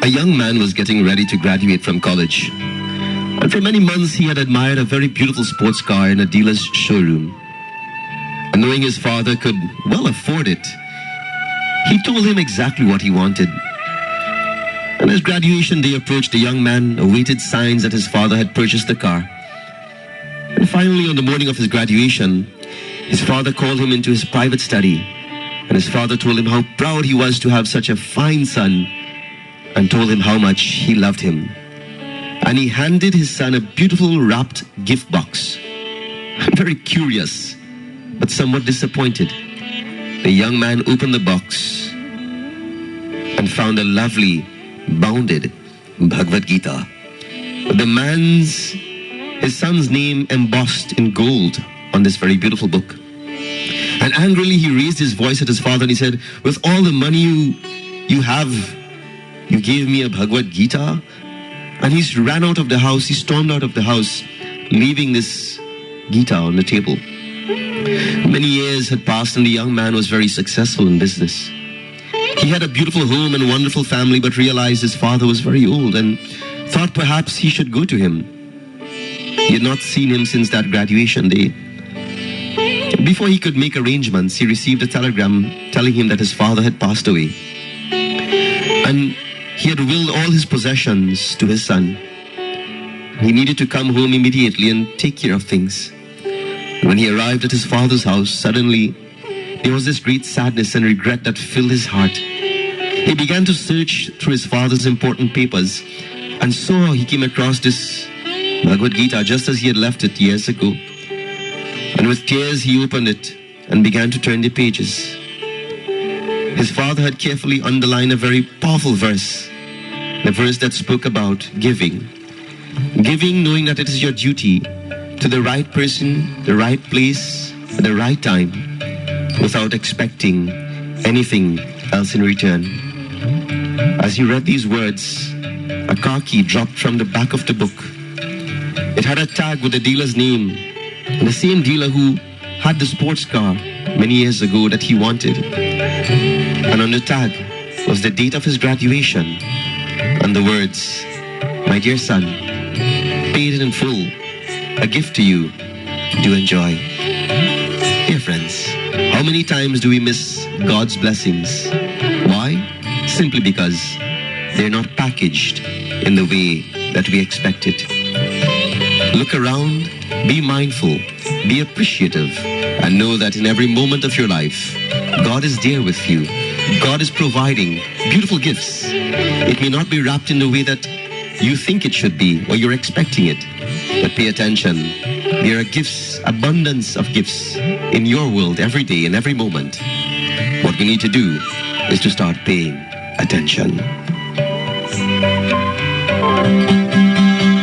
A young man was getting ready to graduate from college. And for many months he had admired a very beautiful sports car in a dealer's showroom. And knowing his father could well afford it, he told him exactly what he wanted. And as graduation day approached, the young man awaited signs that his father had purchased the car. And finally, on the morning of his graduation, his father called him into his private study. And his father told him how proud he was to have such a fine son, and told him how much he loved him. And he handed his son a beautiful wrapped gift box. I'm very curious, but somewhat disappointed. The young man opened the box and found a lovely, bounded Bhagavad Gita. His son's name embossed in gold on this very beautiful book. And angrily he raised his voice at his father and he said, "With all the money you have, you gave me a Bhagavad Gita?" And he ran out of the house, he stormed out of the house, leaving this Gita on the table. Many years had passed and the young man was very successful in business. He had a beautiful home and wonderful family, but realized his father was very old and thought perhaps he should go to him. He had not seen him since that graduation day. Before he could make arrangements, he received a telegram telling him that his father had passed away. And he had willed all his possessions to his son. He needed to come home immediately and take care of things. When he arrived at his father's house, suddenly there was this great sadness and regret that filled his heart. He began to search through his father's important papers, and so he came across this Bhagavad Gita just as he had left it years ago. And with tears he opened it and began to turn the pages. His father had carefully underlined a very powerful verse, the verse that spoke about giving. Giving, knowing that it is your duty to the right person, the right place, at the right time, without expecting anything else in return. As he read these words, a car key dropped from the back of the book. It had a tag with the dealer's name, the same dealer who had the sports car many years ago that he wanted. And on the tag was the date of his graduation and the words, "My dear son, paid in full, a gift to you, do enjoy." Dear friends, how many times do we miss God's blessings? Why? Simply because they're not packaged in the way that we expect it. Look around, be mindful, be appreciative, and know that in every moment of your life, God is there with you. God is providing beautiful gifts. It may not be wrapped in the way that you think it should be or you're expecting it, but pay attention. There are gifts, abundance of gifts in your world every day and every moment. What we need to do is to start paying attention.